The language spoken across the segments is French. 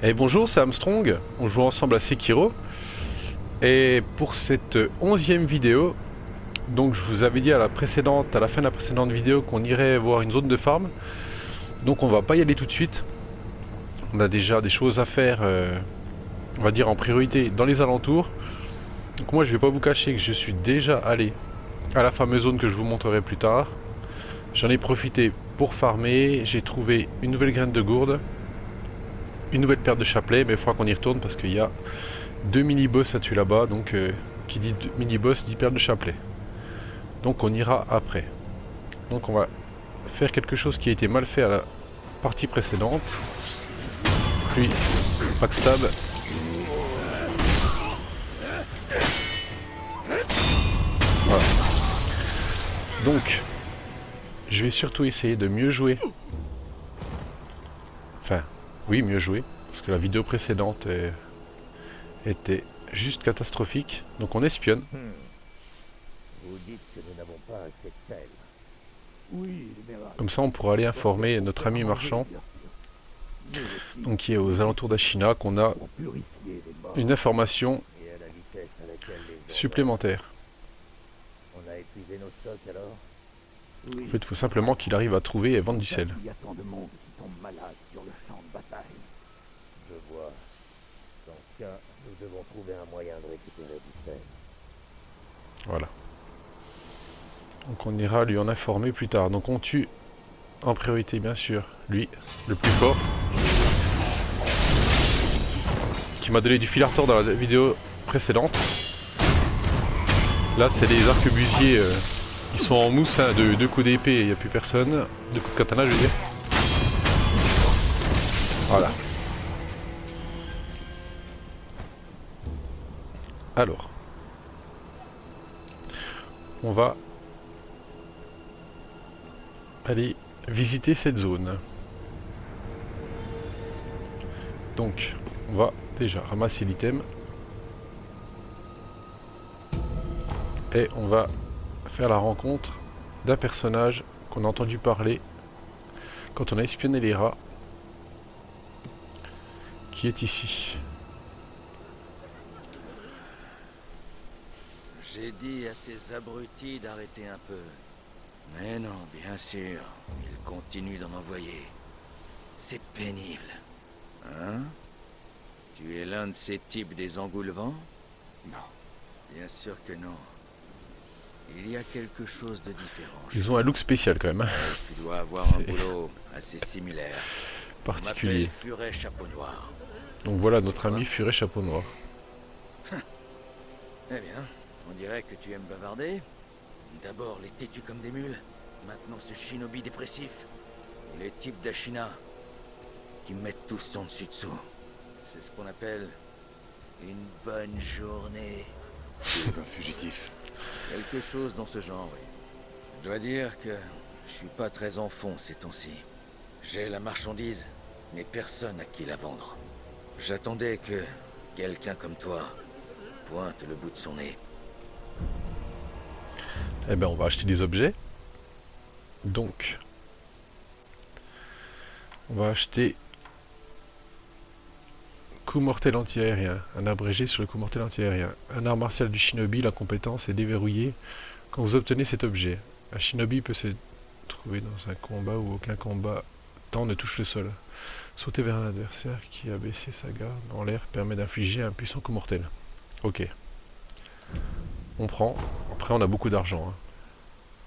Et bonjour, c'est Armstrong. On joue ensemble à Sekiro. Et pour cette 11e vidéo, donc je vous avais dit à la fin de la précédente vidéo qu'on irait voir une zone de farm. Donc on va pas y aller tout de suite. On a déjà des choses à faire, on va dire en priorité dans les alentours. Donc moi je vais pas vous cacher que je suis déjà allé à la fameuse zone que je vous montrerai plus tard. J'en ai profité pour farmer. J'ai trouvé une nouvelle graine de gourde, une nouvelle paire de chapelets, mais il faudra qu'on y retourne parce qu'il y a deux mini-boss à tuer là-bas, donc qui dit mini-boss dit paire de chapelet. Donc on ira après. Donc on va faire quelque chose qui a été mal fait à la partie précédente. Puis backstab. Voilà. Donc je vais surtout essayer de mieux jouer. Enfin, oui, mieux jouer. Parce que la vidéo précédente était juste catastrophique. Donc on espionne. Vous dites que nous n'avons pas assez de sel. Oui, mais Comme ça on pourra aller informer notre ami marchand, nous aussi, donc qui est aux alentours d'Ashina, qu'on a pour purifier les morts. une information Et à la vitesse à laquelle les gens supplémentaire. meurent. On a épuisé nos stocks alors. En Oui. fait, il faut simplement qu'il arrive à trouver et vendre du sel. Il y a tant de monde qui tombe malade sur le champ de bataille. Je vois. Dans ce cas, nous devons trouver un moyen de récupérer du sel. Voilà. Donc on ira lui en informer plus tard. Donc on tue en priorité, bien sûr, lui, le plus fort, qui m'a donné du fil à retordre dans la vidéo précédente. Là, c'est les arquebusiers, ils sont en mousse, hein, de deux coups d'épée, il n'y a plus personne. Deux coups de katana, je veux dire. Voilà. Alors, on va aller visiter cette zone. Donc, on va déjà ramasser l'item. Et on va faire la rencontre d'un personnage qu'on a entendu parler quand on a espionné les rats, qui est ici. J'ai dit à ces abrutis d'arrêter un peu. Mais non, bien sûr, ils continuent d'en envoyer. C'est pénible. Hein? Tu es l'un de ces types des engoulevents? Non. Bien sûr que non. Il y a quelque chose de différent. Ils ont un look spécial quand même, hein. Tu dois avoir un C'est boulot assez similaire. On particulier. m'appelle Furet Chapeau Noir. Donc voilà notre ami Furet Chapeau Noir. Eh bien, on dirait que tu aimes bavarder. D'abord les têtus comme des mules, maintenant ce shinobi dépressif. Et les types d'Ashina qui mettent tout son dessus-dessous. C'est ce qu'on appelle une bonne journée. Tu es un fugitif. Quelque chose dans ce genre, oui. Je dois dire que je suis pas très en fond ces temps-ci. J'ai la marchandise, mais personne à qui la vendre. J'attendais que quelqu'un comme toi pointe le bout de son nez. Eh ben on va acheter des objets. Donc, on va acheter coup mortel antiaérien, un abrégé sur le coup mortel antiaérien. Un art martial du shinobi, la compétence est déverrouillée quand vous obtenez cet objet. Un shinobi peut se trouver dans un combat où aucun combattant ne touche le sol. Sauter vers un adversaire qui a baissé sa garde dans l'air permet d'infliger un puissant coup mortel. Ok. On prend. Après on a beaucoup d'argent, hein.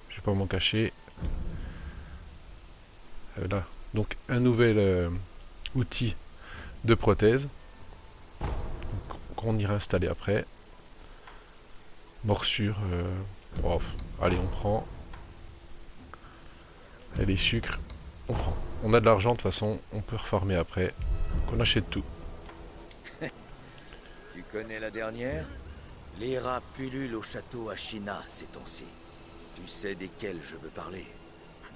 Je vais pas m'en cacher. Là. Donc un nouvel outil de prothèse qu'on ira installer après. Morsure. Oh, allez, on prend. Et les sucres, on prend. On a de l'argent de toute façon, on peut refarmer après. Qu'on achète tout. Tu connais la dernière? Les rats pullulent au château Ashina ces temps-ci. Tu sais desquels je veux parler.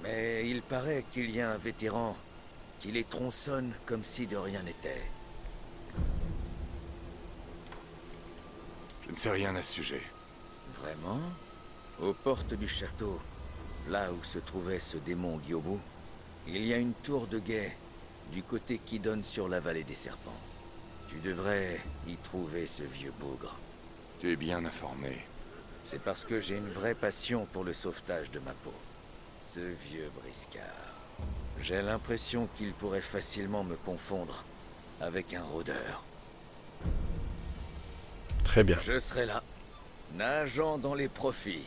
Mais il paraît qu'il y a un vétéran qui les tronçonne comme si de rien n'était. Je ne sais rien à ce sujet. Vraiment? Aux portes du château, là où se trouvait ce démon Gyobu, il y a une tour de guet du côté qui donne sur la vallée des serpents. Tu devrais y trouver ce vieux bougre. Tu es bien informé. C'est parce que j'ai une vraie passion pour le sauvetage de ma peau. Ce vieux briscard. J'ai l'impression qu'il pourrait facilement me confondre avec un rôdeur. Très bien. Je serai là, nageant dans les profits.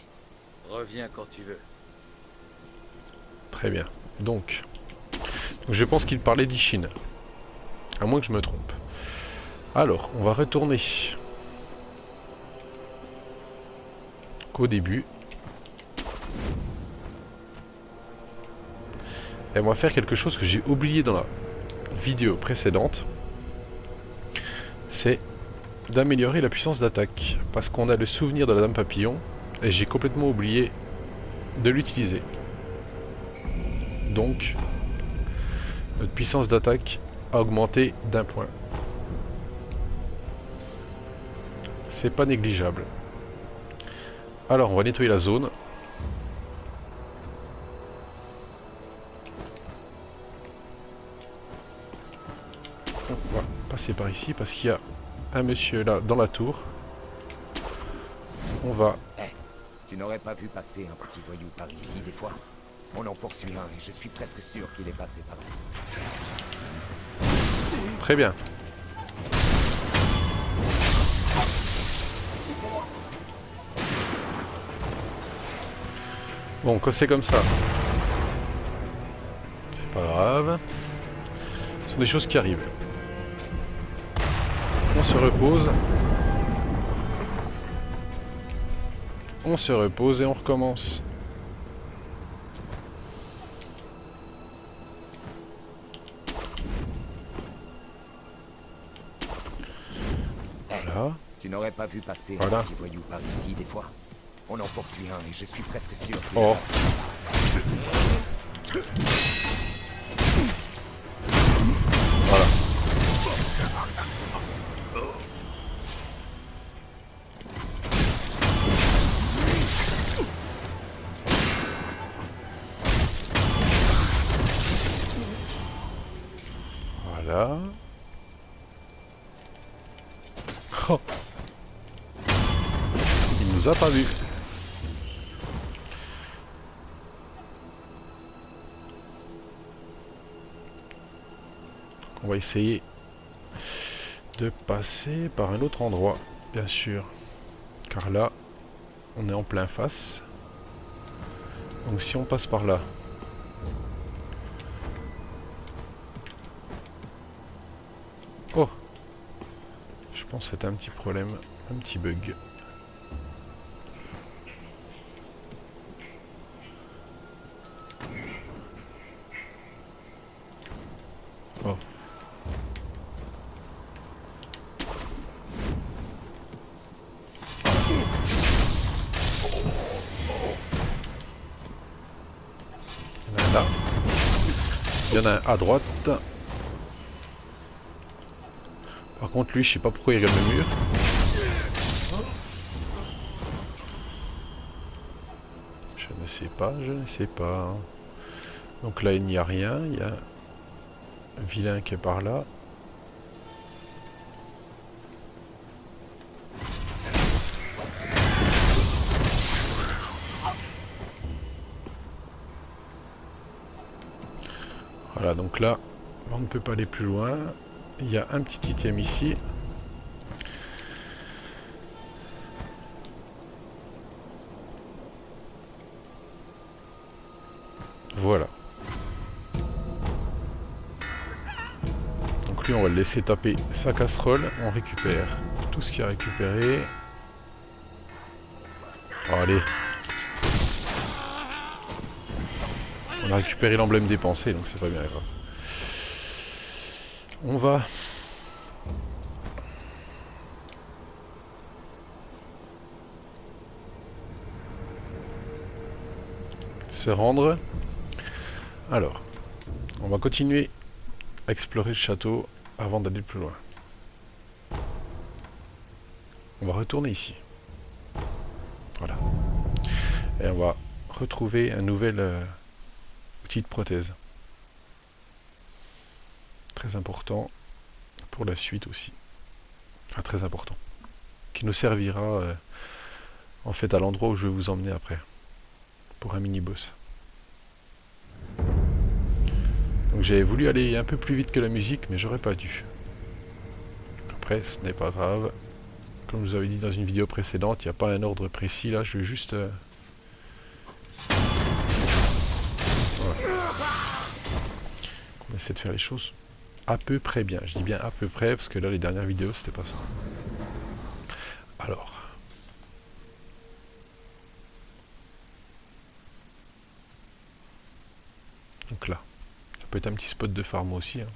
Reviens quand tu veux. Très bien. Donc je pense qu'il parlait d'Ishin. À moins que je me trompe. Alors, on va retourner qu'au début. Et on va faire quelque chose que j'ai oublié dans la vidéo précédente. C'est d'améliorer la puissance d'attaque. Parce qu'on a le souvenir de la Dame Papillon. Et j'ai complètement oublié de l'utiliser. Donc, notre puissance d'attaque a augmenté d'1 point. C'est pas négligeable. Alors, on va nettoyer la zone. On va passer par ici parce qu'il y a un monsieur là dans la tour. On va... Hey, tu n'aurais pas vu passer un petit voyou par ici des fois? On en poursuit un et je suis presque sûr qu'il est passé par là. Très bien. Bon, quand c'est comme ça, c'est pas grave. Ce sont des choses qui arrivent. On se repose. On se repose et on recommence. Voilà. Tu n'aurais pas vu passer Voilà. un petit voyou par ici des fois? On en poursuit un et je suis presque sûr qu'il Oh. est passé. Voilà. Voilà. Oh. Il nous a pas vu. On va essayer de passer par un autre endroit, bien sûr. Car là, on est en plein face. Donc si on passe par là... Oh! Je pense que c'est un petit problème, un petit bug. Oh. Il y en a un là. Il y en a un à droite. Par contre lui, je sais pas pourquoi il regarde le mur. Je ne sais pas, je ne sais pas. Donc là il n'y a rien, il y a un vilain qui est par là. Voilà, donc là, on ne peut pas aller plus loin. Il y a un petit item ici. Voilà. Donc lui, on va le laisser taper sa casserole. On récupère tout ce qu'il a récupéré. Oh, allez. On a récupéré l'emblème dépensé, donc c'est pas bien grave. On va... se rendre. Alors, on va continuer à explorer le château avant d'aller plus loin. On va retourner ici. Voilà. Et on va retrouver un nouvel outil de prothèse. Très important pour la suite aussi. Enfin, très important. Qui nous servira en fait à l'endroit où je vais vous emmener après. Pour un mini-boss. Donc j'avais voulu aller un peu plus vite que la musique, mais j'aurais pas dû. Après, ce n'est pas grave. Comme je vous avais dit dans une vidéo précédente, il n'y a pas un ordre précis. Là, je vais juste... Voilà. On essaie de faire les choses à peu près bien. Je dis bien à peu près, parce que là, les dernières vidéos, c'était pas ça. Alors... Donc là, ça peut être un petit spot de farm aussi. Hein.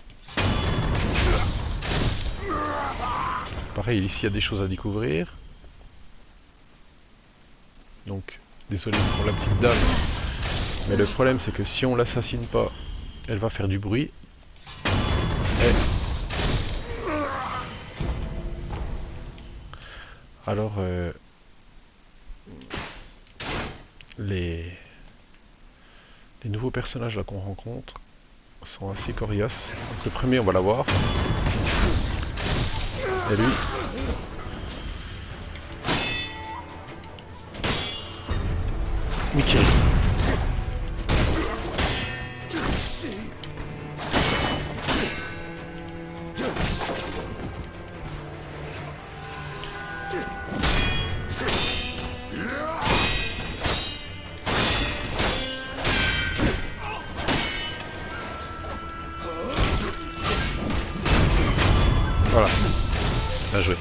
Pareil, ici il y a des choses à découvrir. Donc, désolé pour la petite dame. Mais le problème c'est que si on l'assassine pas, elle va faire du bruit. Et... Alors, les nouveaux personnages là qu'on rencontre sont assez coriaces. Donc le premier on va l'avoir. Et lui. Mickey. Voilà. Bien joué.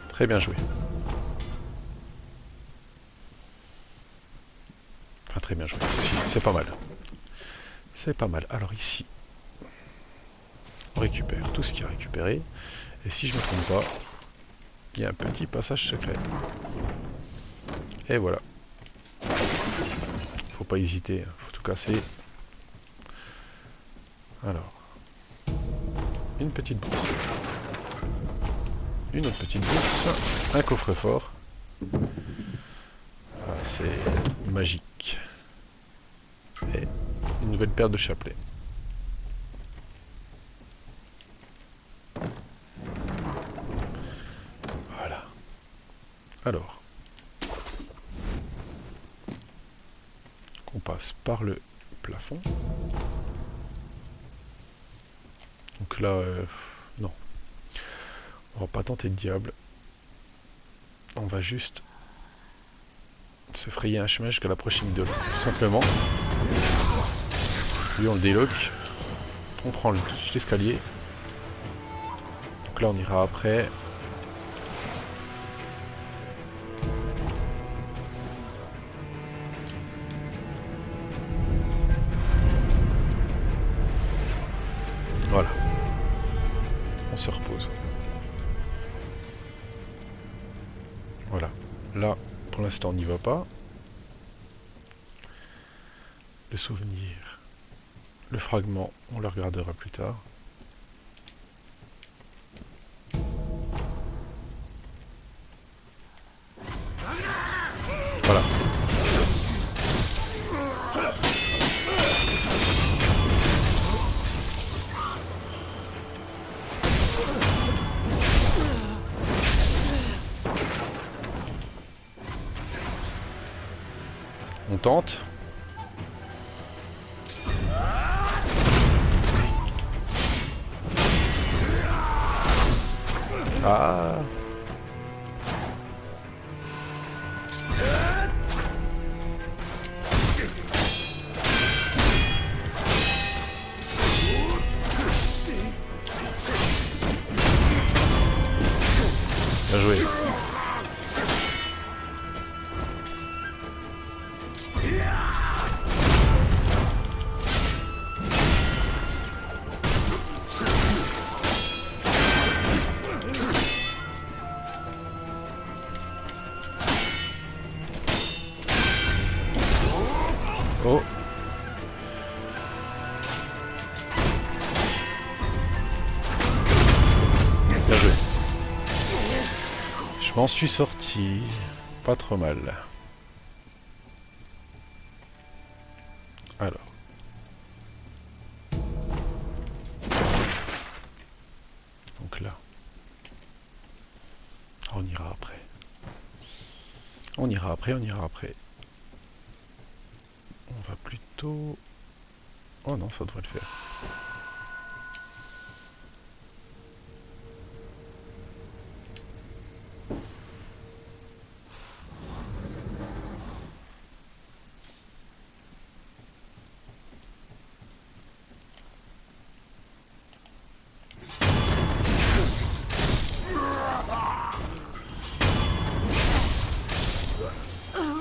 Très bien joué. Enfin, très bien joué. C'est pas mal. C'est pas mal. Alors ici, on récupère tout ce qu'il y a récupéré. Et si je me trompe pas, il y a un petit passage secret. Et voilà. Faut pas hésiter, faut tout casser. Alors. Une petite bourse. Une autre petite bourse. Un coffre-fort. Ah, c'est magique. Et une nouvelle paire de chapelets. Voilà. Alors. On passe par le plafond. Donc là, non. On va pas tenter le diable. On va juste se frayer un chemin jusqu'à la prochaine vidéo. Tout simplement. Lui on le déloque. On prend tout de suite l'escalier. Donc là on ira après. Voilà. On se repose. Voilà. Là, pour l'instant, on n'y va pas. Le souvenir. Le fragment, on le regardera plus tard. Voilà. On tente. Ah. Bien joué. Oh. Bien joué. Je m'en suis sorti. Pas trop mal. Alors. Donc là. après. On ira après, on ira après. On va plutôt... Oh non, ça devrait le faire.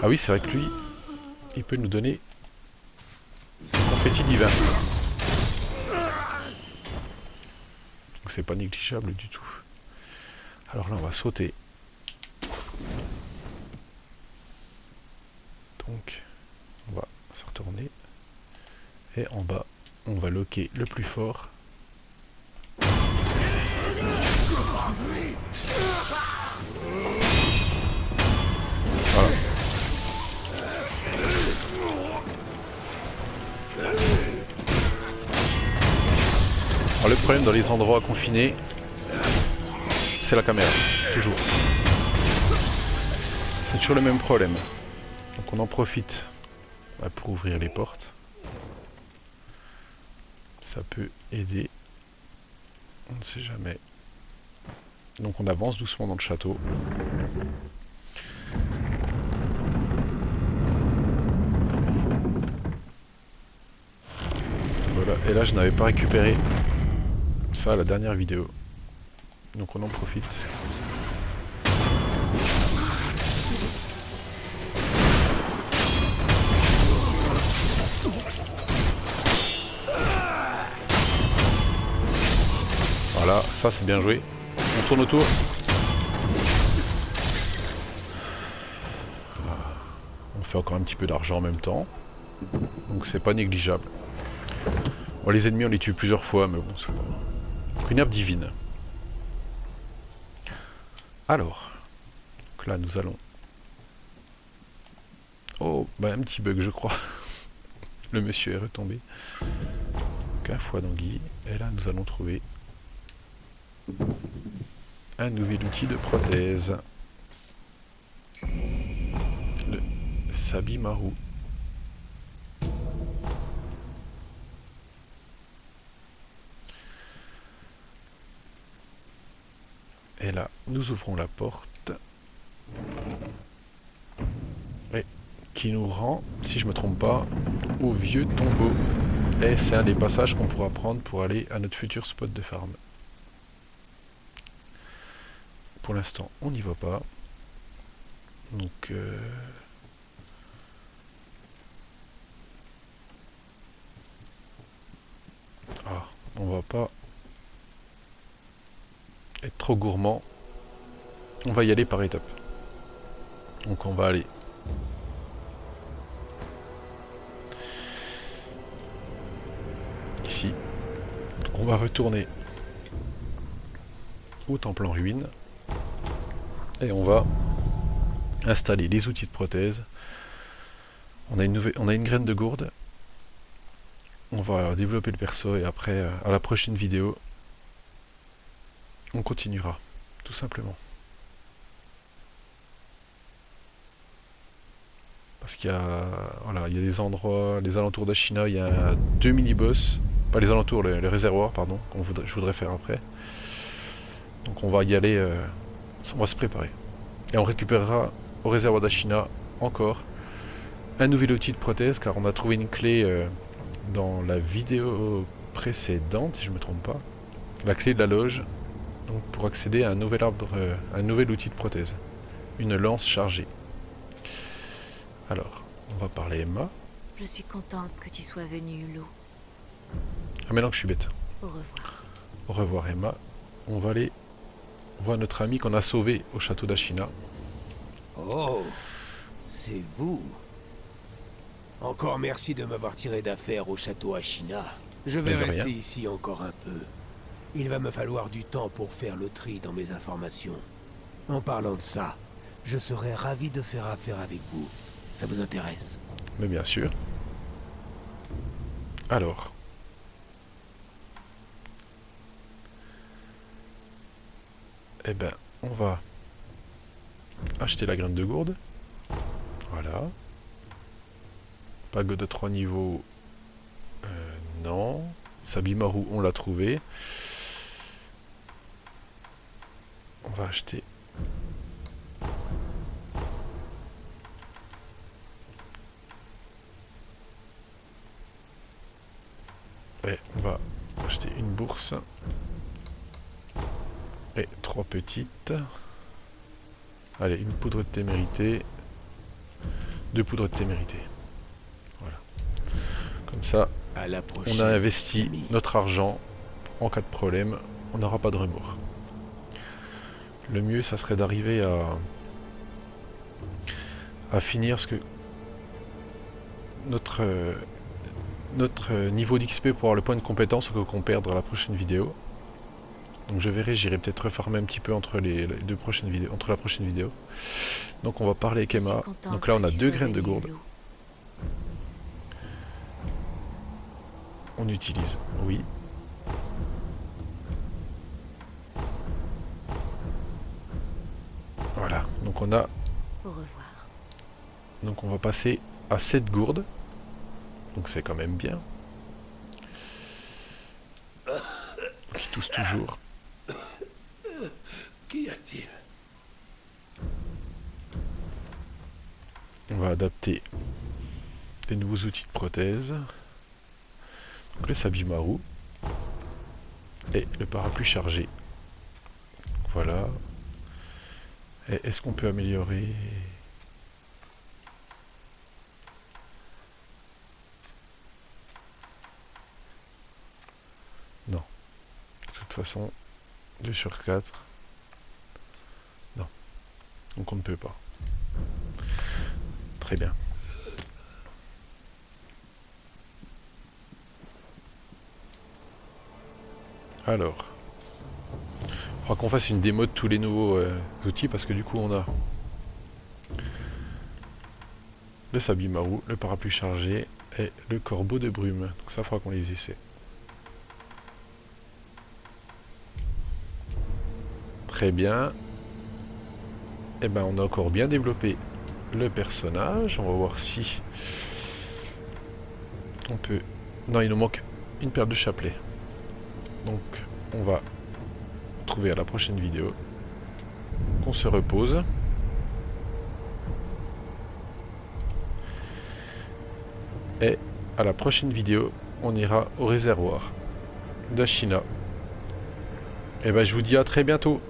Ah oui, c'est vrai que lui, il peut nous donner confetti divin. Donc c'est pas négligeable du tout. Alors là, on va sauter. Donc, on va se retourner. Et en bas, on va loquer le plus fort. Voilà. Alors le problème dans les endroits confinés, c'est la caméra, toujours. C'est toujours le même problème. Donc on en profite pour ouvrir les portes. Ça peut aider. On ne sait jamais. Donc on avance doucement dans le château. Voilà, et là je n'avais pas récupéré ça à la dernière vidéo. Donc on en profite. Voilà, ça c'est bien joué. On tourne autour. On fait encore un petit peu d'argent en même temps. Donc c'est pas négligeable. Bon, les ennemis on les tue plusieurs fois, mais bon c'est pas... Donc une herbe divine. Alors, donc là nous allons... Oh, bah un petit bug je crois. Le monsieur est retombé. Donc un foie d'anguille. Et là nous allons trouver un nouvel outil de prothèse. Le Sabimaru. Et là, nous ouvrons la porte. Et qui nous rend, si je me trompe pas, au vieux tombeau. Et c'est un des passages qu'on pourra prendre pour aller à notre futur spot de farm. Pour l'instant, on n'y va pas. Donc... Ah, on va pas être trop gourmand. On va y aller par étapes. Donc on va aller ici. On va retourner au temple en ruine. Et on va installer les outils de prothèse. On a une graine de gourde. On va développer le perso et après, à la prochaine vidéo, on continuera, tout simplement. Parce qu'il y a, voilà, il y a des endroits, les alentours d'Ashina, il y a 2 mini-boss, pas les alentours, les réservoirs, pardon, je voudrais faire après. Donc on va y aller, on va se préparer. Et on récupérera au réservoir d'Ashina encore un nouvel outil de prothèse, car on a trouvé une clé dans la vidéo précédente, si je ne me trompe pas. La clé de la loge, donc pour accéder à un nouvel arbre, un nouvel outil de prothèse. Une lance chargée. Alors, on va parler Emma. Je suis contente que tu sois venu, Lou. Ah, maintenant que je suis bête. Au revoir. Au revoir Emma. On va aller voir notre ami qu'on a sauvé au château d'Ashina. Oh, c'est vous. Encore merci de m'avoir tiré d'affaire au château Ashina. Je vais Mais de rester rien. ici encore un peu. Il va me falloir du temps pour faire le tri dans mes informations. En parlant de ça, je serais ravi de faire affaire avec vous. Ça vous intéresse? Mais bien sûr. Alors. Eh ben, on va acheter la graine de gourde. Voilà. Pagode de 3 niveaux. Non. Sabimaru, on l'a trouvé. On va acheter. Et on va acheter une bourse. Et 3 petites. Allez, une poudre de témérité. 2 poudres de témérité. Voilà. Comme ça, À la on prochaine, a investi ami. notre argent. En cas de problème, on n'aura pas de remords. Le mieux, ça serait d'arriver à finir ce que notre niveau d'XP pour avoir le point de compétence qu'on perd dans la prochaine vidéo. Donc je verrai, j'irai peut-être refarmer un petit peu entre les deux prochaines vidéos, entre la prochaine vidéo. Donc on va parler avec Je suis Emma. contente Donc là on que a tu 2 sois graines de venu, gourde. Lou. On utilise, oui. Voilà, donc on a, Au revoir. donc on va passer à 7 gourdes. Donc c'est quand même bien. Qui tousse toujours. Qu'y a-t-il? On va adapter des nouveaux outils de prothèse. Donc le Sabimaru. Et le parapluie chargé. Voilà. Et est-ce qu'on peut améliorer? Non. De toute façon, 2 sur 4. Non. Donc on ne peut pas. Très bien. Alors. Il faudra qu'on fasse une démo de tous les nouveaux outils parce que du coup on a le Sabimaru, le parapluie chargé et le corbeau de brume. Donc ça, il faudra qu'on les essaie. Très bien. Et ben on a encore bien développé le personnage. On va voir si on peut... Non, il nous manque une paire de chapelets. Donc on va trouver à la prochaine vidéo. On se repose. Et à la prochaine vidéo, on ira au réservoir d'Ashina. Et ben je vous dis à très bientôt.